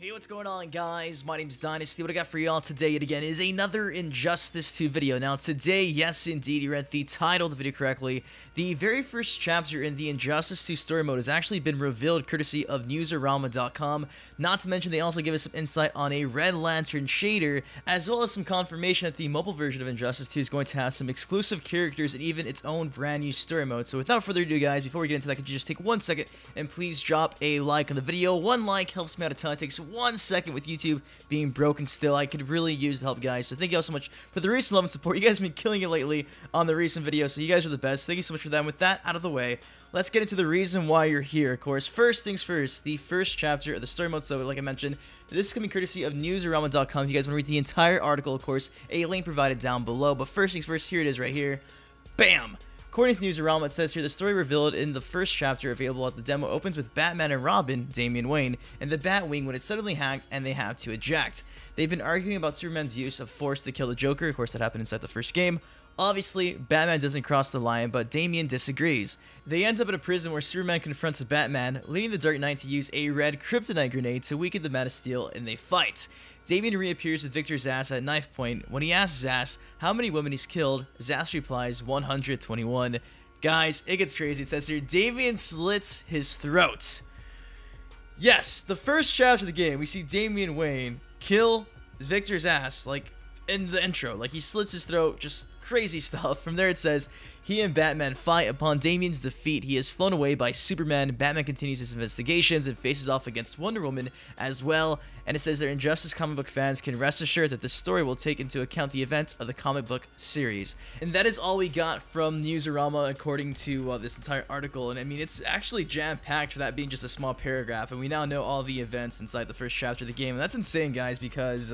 Hey, what's going on, guys? My name's Dynasty. What I got for y'all today yet again is another Injustice 2 video. Now today, yes indeed, you read the title of the video correctly. The very first chapter in the Injustice 2 story mode has actually been revealed courtesy of newsarama.com. Not to mention they also give us some insight on a Red Lantern shader, as well as some confirmation that the mobile version of Injustice 2 is going to have some exclusive characters and even its own brand new story mode. So without further ado, guys, before we get into that, could you just take 1 second and please drop a like on the video? One like helps me out a ton. It takes 1 second with YouTube being broken still. I could really use the help, guys. So thank you all so much for the recent love and support. You guys have been killing it lately on the recent videos, so you guys are the best. Thank you so much for that. And with that out of the way, let's get into the reason why you're here. Of course, first things first, the first chapter of the story mode. So like I mentioned, this is coming courtesy of newsarama.com. If you guys want to read the entire article, of course, a link provided down below. But first things first, here it is right here. Bam! According to Newsarama, it says here, the story revealed in the first chapter available at the demo opens with Batman and Robin, Damian Wayne, and the Batwing when it's suddenly hacked and they have to eject. They've been arguing about Superman's use of force to kill the Joker. Of course, that happened inside the first game. Obviously, Batman doesn't cross the line, but Damian disagrees. They end up in a prison where Superman confronts Batman, leading the Dark Knight to use a red kryptonite grenade to weaken the Man of Steel, and they fight. Damian reappears with Victor Zsasz at knife point. When he asks Zsasz how many women he's killed, Zsasz replies 121. Guys, it gets crazy. It says here, Damian slits his throat. Yes, the first chapter of the game, we see Damian Wayne kill Victor Zsasz, like, in the intro. Like, he slits his throat, just crazy stuff. From there it says, he and Batman fight. Upon Damian's defeat, he is flown away by Superman. Batman continues his investigations and faces off against Wonder Woman as well. And it says that Injustice comic book fans can rest assured that this story will take into account the events of the comic book series. And that is all we got from Newsarama according to this entire article. And I mean, it's actually jam-packed for that being just a small paragraph. And we now know all the events inside the first chapter of the game. And that's insane, guys, because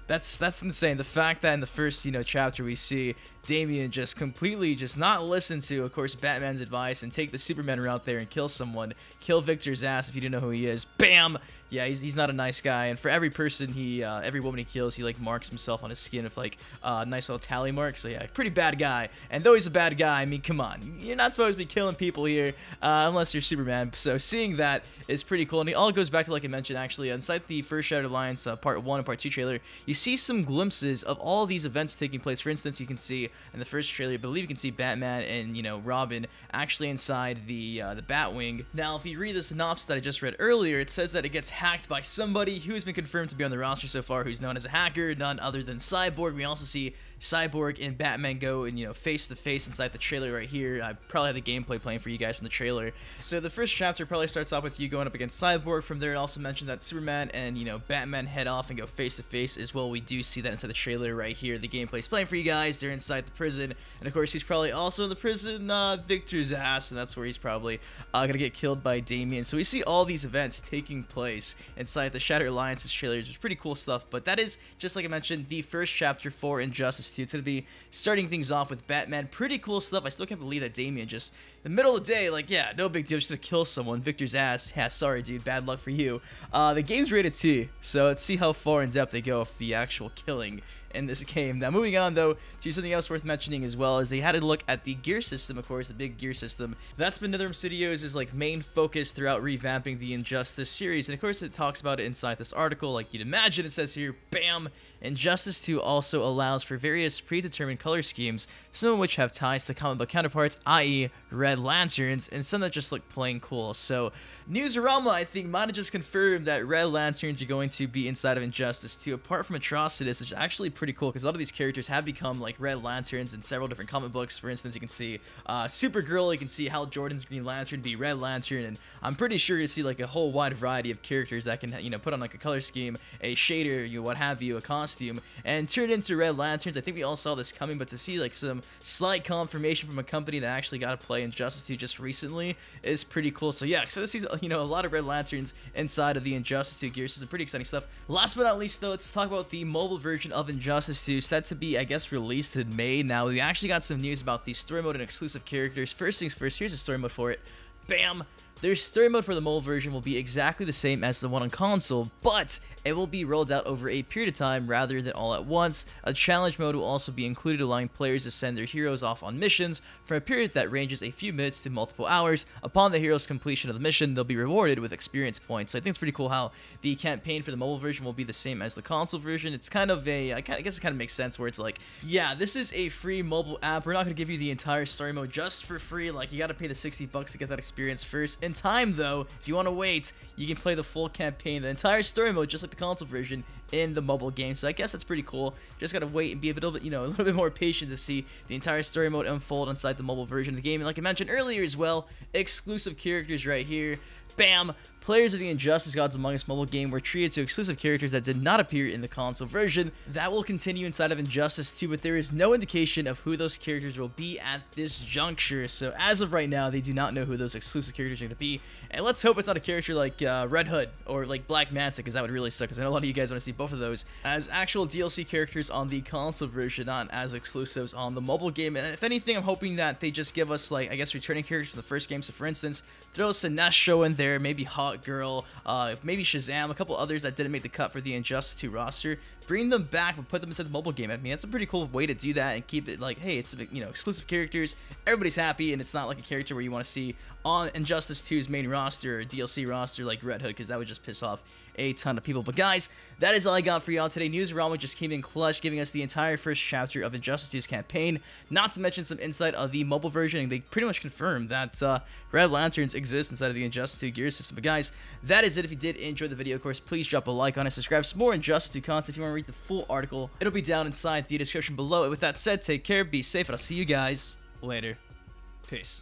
that's insane. The fact that in the first, chapter we see Damian just completely just not listen to, of course, Batman's advice and take the Superman route there and kill someone. Kill Victor Zsasz if you didn't know who he is. Bam! Yeah, he's not a nice guy. And for every person every woman he kills, he like marks himself on his skin with like a nice little tally mark. So yeah, pretty bad guy. And though he's a bad guy, I mean, come on, you're not supposed to be killing people here unless you're Superman. So seeing that is pretty cool. And it all goes back to, like I mentioned, actually inside the first Shattered Alliance part 1 and part 2 trailer, you see some glimpses of all of these events taking place. For instance, you can see in the first trailer, I believe you can see Batman and Robin actually inside the Batwing. Now, if you read the synopsis that I just read earlier, it says that it gets hacked by somebody who has been confirmed to be on the roster so far, who's known as a hacker, none other than Cyborg. We also see Cyborg and Batman go and face to face inside the trailer right here. I probably have the gameplay playing for you guys from the trailer. So the first chapter probably starts off with you going up against Cyborg. From there, it also mentioned that Superman and Batman head off and go face to face as well. We do see that inside the trailer right here. The gameplay's playing for you guys. They're inside the prison, and of course he's probably also in the prison, Victor Zsasz, and that's where he's probably gonna get killed by Damian. So we see all these events taking place inside the Shattered Alliance's trailer, which is pretty cool stuff. But that is, just like I mentioned, the first chapter for Injustice 2. It's going to be starting things off with Batman. Pretty cool stuff. I still can't believe that Damian just, in the middle of the day, like, yeah, no big deal, just going to kill someone. Victor's ass. Yeah, sorry, dude. Bad luck for you. The game's rated T, so let's see how far in depth they go with the actual killing in this game. Now, moving on, though, to something else worth mentioning as well, is they had a look at the gear system, of course, the big gear system. That's been NetherRealm Studios' like main focus throughout revamping the Injustice series, and of course it talks about it inside this article. Like you'd imagine, it says here, bam, Injustice 2 also allows for various predetermined color schemes, some of which have ties to comic book counterparts, i.e. Red Lanterns, and some that just look plain cool. So Newsarama, I think, might have just confirmed that Red Lanterns are going to be inside of Injustice 2, apart from Atrocitus, which is actually pretty cool because a lot of these characters have become like Red Lanterns in several different comic books. For instance, you can see Supergirl, you can see Hal Jordan's Green Lantern be Red Lantern, and I'm pretty sure you see like a whole wide variety of characters that can put on like a color scheme, a shader, what have you, a costume, and turn into Red Lanterns. I think we all saw this coming, but to see like some slight confirmation from a company that actually got to play Injustice 2 just recently is pretty cool. So yeah, so this is a lot of Red Lanterns inside of the Injustice 2 gear, so some pretty exciting stuff. Last but not least, though, let's talk about the mobile version of Injustice 2, set to be, I guess, released in May. Now, we actually got some news about the story mode and exclusive characters. First things first, here's the story mode for it. Bam! Their story mode for the mobile version will be exactly the same as the one on console, but it will be rolled out over a period of time rather than all at once. A challenge mode will also be included, allowing players to send their heroes off on missions for a period that ranges a few minutes to multiple hours. Upon the hero's completion of the mission, they'll be rewarded with experience points. So I think it's pretty cool how the campaign for the mobile version will be the same as the console version. It's kind of I guess it kind of makes sense where it's like, yeah, this is a free mobile app. We're not going to give you the entire story mode just for free. Like, you got to pay the $60 to get that experience first. In time, though, if you want to wait, you can play the full campaign, the entire story mode, just like the console version, in the mobile game. So I guess that's pretty cool. Just gotta wait and be a little bit, a little bit more patient to see the entire story mode unfold inside the mobile version of the game. And like I mentioned earlier as well, exclusive characters right here. Bam! Players of the Injustice Gods Among Us mobile game were treated to exclusive characters that did not appear in the console version. That will continue inside of Injustice 2, but there is no indication of who those characters will be at this juncture. So as of right now, they do not know who those exclusive characters are going to be. And let's hope it's not a character like Red Hood or like Black Manta, because that would really suck, because I know a lot of you guys want to see both of those as actual DLC characters on the console version, not as exclusives on the mobile game. And if anything, I'm hoping that they just give us, like, I guess, returning characters from the first game. So for instance, throw Sinestro in there, maybe Hawk Girl, maybe Shazam, a couple others that didn't make the cut for the Injustice 2 roster. Bring them back and put them inside the mobile game. I mean, that's a pretty cool way to do that and keep it like, hey, it's, exclusive characters. Everybody's happy, and it's not like a character where you want to see on Injustice 2's main roster or DLC roster like Red Hood, because that would just piss off a ton of people. But guys, that is all I got for y'all today. News Realm just came in clutch, giving us the entire first chapter of Injustice 2's campaign, not to mention some insight of the mobile version, and they pretty much confirmed that Red Lanterns exist inside of the Injustice 2 gear system. But guys, that is it. If you did enjoy the video, of course, please drop a like on it, subscribe for more Injustice 2 content. If you want to read the full article, it'll be down inside the description below. And with that said, take care, be safe, and I'll see you guys later. Peace.